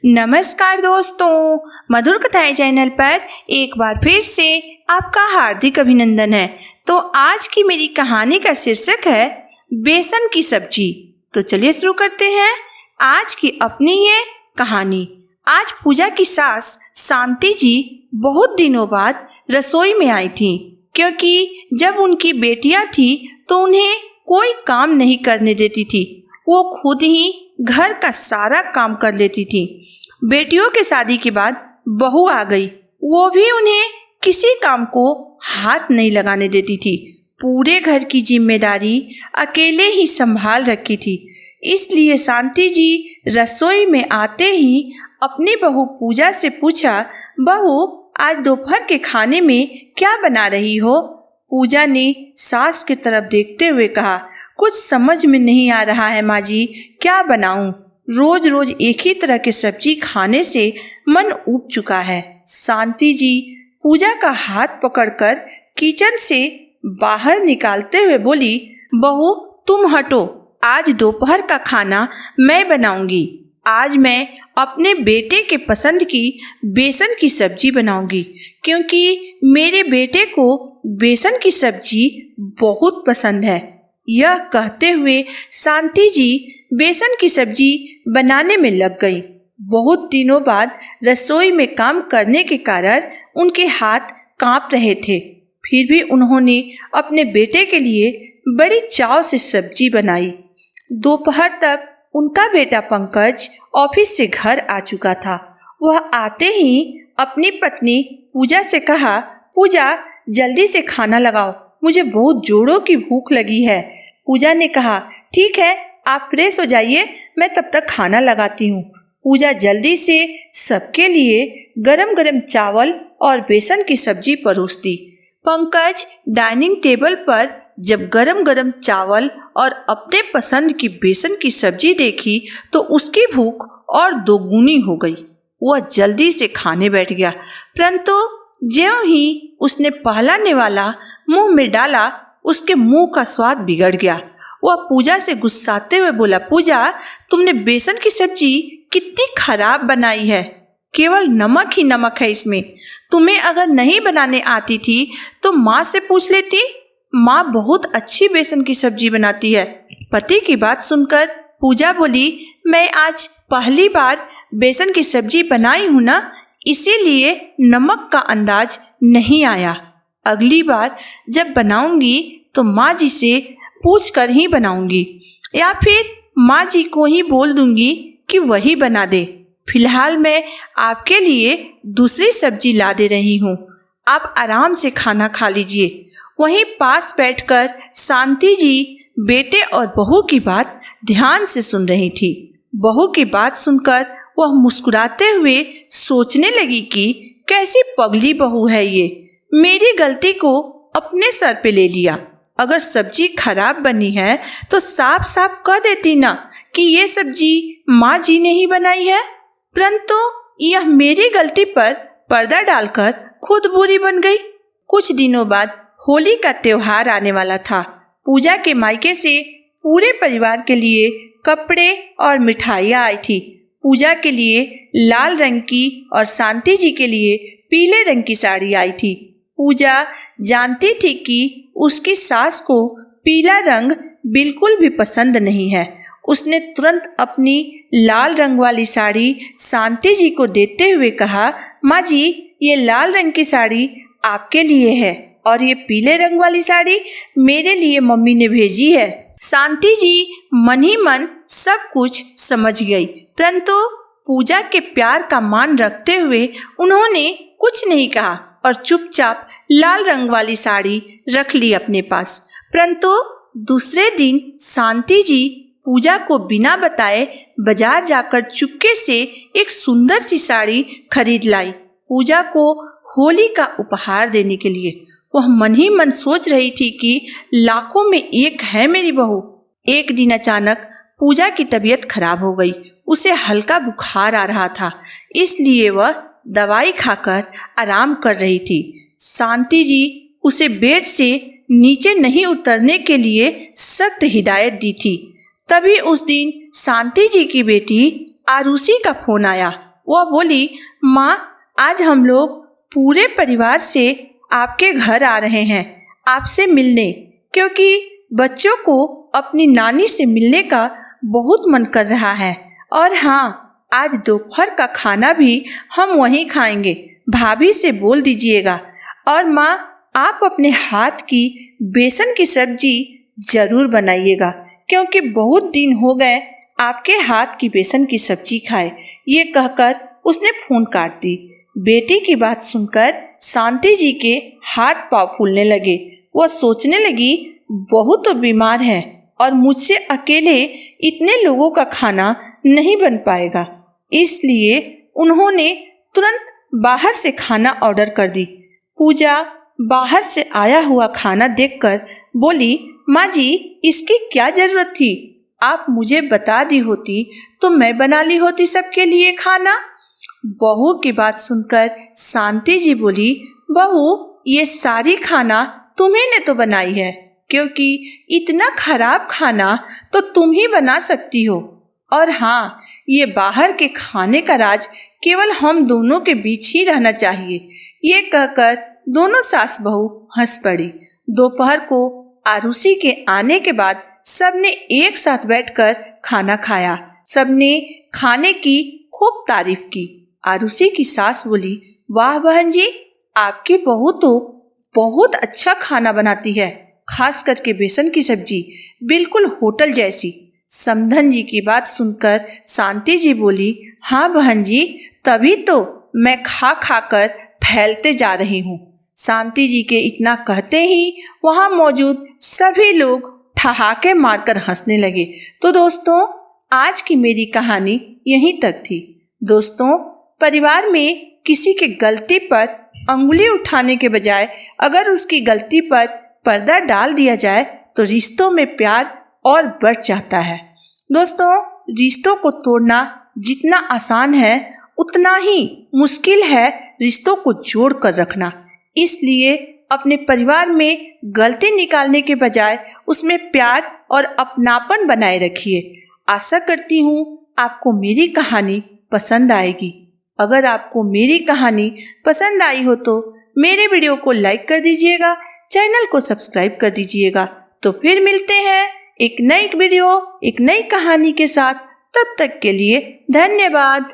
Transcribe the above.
नमस्कार दोस्तों, मधुर कथाएं चैनल पर एक बार फिर से आपका हार्दिक अभिनंदन है। तो आज की मेरी कहानी का शीर्षक है बेसन की सब्जी। तो चलिए शुरू करते हैं आज की अपनी ये कहानी। आज पूजा की सास शांति जी बहुत दिनों बाद रसोई में आई थी, क्योंकि जब उनकी बेटियां थी तो उन्हें कोई काम नहीं करने देती थी। वो खुद ही घर का सारा काम कर लेती थी। बेटियों के शादी के बाद बहू आ गई, वो भी उन्हें किसी काम को हाथ नहीं लगाने देती थी। पूरे घर की जिम्मेदारी अकेले ही संभाल रखी थी। इसलिए शांति जी रसोई में आते ही अपनी बहू पूजा से पूछा, बहू आज दोपहर के खाने में क्या बना रही हो? पूजा ने सास की तरफ देखते हुए कहा, कुछ समझ में नहीं आ रहा है माँ जी, क्या बनाऊं? रोज रोज एक ही तरह की सब्जी खाने से मन ऊब चुका है। शांति जी पूजा का हाथ पकड़कर किचन से बाहर निकालते हुए बोली, बहू तुम हटो, आज दोपहर का खाना मैं बनाऊंगी। आज मैं अपने बेटे के पसंद की बेसन की सब्जी बनाऊंगी, क्योंकि मेरे बेटे को बेसन की सब्जी बहुत पसंद है। यह कहते हुए शांति जी बेसन की सब्जी बनाने में लग गई। बहुत दिनों बाद रसोई में काम करने के कारण उनके हाथ कांप रहे थे, फिर भी उन्होंने अपने बेटे के लिए बड़ी चाव से सब्जी बनाई। दोपहर तक उनका बेटा पंकज ऑफिस से घर आ चुका था। वह आते ही अपनी पत्नी पूजा से कहा, पूजा जल्दी से खाना लगाओ, मुझे बहुत जोरों की भूख लगी है। पूजा ने कहा, ठीक है आप फ्रेश हो जाइए, मैं तब तक खाना लगाती हूँ। पूजा जल्दी से सबके लिए गरम गरम चावल और बेसन की सब्जी परोसती। पंकज डाइनिंग टेबल पर जब गरम गरम चावल और अपने पसंद की बेसन की सब्जी देखी तो उसकी भूख और दोगुनी हो गई। वह जल्दी से खाने बैठ गया, परंतु ज्यों ही उसने पहला निवाला मुंह में डाला, उसके मुंह का स्वाद बिगड़ गया। वह पूजा से गुस्साते हुए बोला, पूजा तुमने बेसन की सब्जी कितनी खराब बनाई है, केवल नमक ही नमक है इसमें। तुम्हें अगर नहीं बनाने आती थी तो माँ से पूछ लेती, माँ बहुत अच्छी बेसन की सब्जी बनाती है। पति की बात सुनकर पूजा बोली, मैं आज पहली बार बेसन की सब्जी बनाई हूँ ना, इसीलिए नमक का अंदाज नहीं आया। अगली बार जब बनाऊंगी तो माँ जी से पूछ कर ही बनाऊंगी, या फिर माँ जी को ही बोल दूंगी कि वही बना दे। फिलहाल मैं आपके लिए दूसरी सब्जी ला दे रही हूँ, आप आराम से खाना खा लीजिए। वहीं पास बैठकर शांति जी बेटे और बहू की बात ध्यान से सुन रही थी। बहू की बात सुनकर वह मुस्कुराते हुए सोचने लगी कि कैसी पगली बहू है ये, मेरी गलती को अपने सर पे ले लिया। अगर सब्जी खराब बनी है तो साफ साफ कह देती ना कि ये सब्जी माँ जी ने ही बनाई है, परंतु यह मेरी गलती पर पर्दा डालकर खुद बुरी बन गई। कुछ दिनों बाद होली का त्योहार आने वाला था। पूजा के मायके से पूरे परिवार के लिए कपड़े और मिठाइयाँ आई थी। पूजा के लिए लाल रंग की और शांति जी के लिए पीले रंग की साड़ी आई थी। पूजा जानती थी कि उसकी सास को पीला रंग बिल्कुल भी पसंद नहीं है। उसने तुरंत अपनी लाल रंग वाली साड़ी शांति जी को देते हुए कहा, माँ जी ये लाल रंग की साड़ी आपके लिए है और ये पीले रंग वाली साड़ी मेरे लिए मम्मी ने भेजी है। शांति जी मन ही मन सब कुछ समझ गई, परंतु पूजा के प्यार का मान रखते हुए उन्होंने कुछ नहीं कहा और चुपचाप लाल रंग वाली साड़ी रख ली अपने पास। परंतु दूसरे दिन शांति जी पूजा को बिना बताए बाजार जाकर चुपके से एक सुंदर सी साड़ी खरीद लाई, पूजा को होली का उपहार देने के लिए। वह मन ही मन सोच रही थी कि लाखों में एक है मेरी बहू। एक दिन अचानक पूजा की तबीयत खराब हो गई। उसे हल्का बुखार आ रहा था, इसलिए वह दवाई खाकर आराम कर रही थी। शांति जी उसे बेड से नीचे नहीं उतरने के लिए सख्त हिदायत दी थी। तभी उस दिन शांति जी की बेटी आरुषि का फोन आया। वह बोली, माँ आज हम लोग पूरे परिवार से आपके घर आ रहे हैं आपसे मिलने, क्योंकि बच्चों को अपनी नानी से मिलने का बहुत मन कर रहा है। और हाँ, आज दोपहर का खाना भी हम वहीं खाएंगे, भाभी से बोल दीजिएगा। और माँ आप अपने हाथ की बेसन की सब्जी जरूर बनाइएगा, क्योंकि बहुत दिन हो गए आपके हाथ की बेसन की सब्जी खाए। ये कहकर उसने फोन काट दी। बेटी की बात सुनकर शांति जी के हाथ पांव फूलने लगे। वह सोचने लगी, बहू तो बीमार है और मुझसे अकेले इतने लोगों का खाना नहीं बन पाएगा। इसलिए उन्होंने तुरंत बाहर से खाना ऑर्डर कर दी। पूजा बाहर से आया हुआ खाना देखकर बोली, माँ जी इसकी क्या जरूरत थी? आप मुझे बता दी होती तो मैं बना ली होती सबके लिए खाना। बहू की बात सुनकर शांति जी बोली, बहू ये सारी खाना तुम्ही ने तो बनाई है, क्योंकि इतना खराब खाना तो तुम ही बना सकती हो। और हाँ, ये बाहर के खाने का राज केवल हम दोनों के बीच ही रहना चाहिए। ये कहकर दोनों सास बहू हंस पड़ी। दोपहर को आरुषि के आने के बाद सबने एक साथ बैठकर खाना खाया। सबने खाने की खूब तारीफ की। आरुषि की सास बोली, वाह बहन जी, आपकी बहू तो बहुत अच्छा खाना बनाती है, खास करके बेसन की सब्जी बिल्कुल होटल जैसी। समधन जी की बात सुनकर शांति जी बोली, हाँ बहन जी, तभी तो मैं खा खा कर फैलते जा रही हूँ। शांति जी के इतना कहते ही वहाँ मौजूद सभी लोग ठहाके मारकर हंसने लगे। तो दोस्तों, आज की मेरी कहानी यहीं तक थी। दोस्तों, परिवार में किसी के गलती पर अंगुली उठाने के बजाय अगर उसकी गलती पर पर्दा डाल दिया जाए तो रिश्तों में प्यार और बढ़ जाता है। दोस्तों, रिश्तों को तोड़ना जितना आसान है उतना ही मुश्किल है रिश्तों को जोड़ कर रखना। इसलिए अपने परिवार में गलती निकालने के बजाय उसमें प्यार और अपनापन बनाए रखिए। आशा करती हूँ आपको मेरी कहानी पसंद आएगी। अगर आपको मेरी कहानी पसंद आई हो तो मेरे वीडियो को लाइक कर दीजिएगा, चैनल को सब्सक्राइब कर दीजिएगा। तो फिर मिलते हैं एक नई वीडियो, एक नई कहानी के साथ। तब तक के लिए धन्यवाद।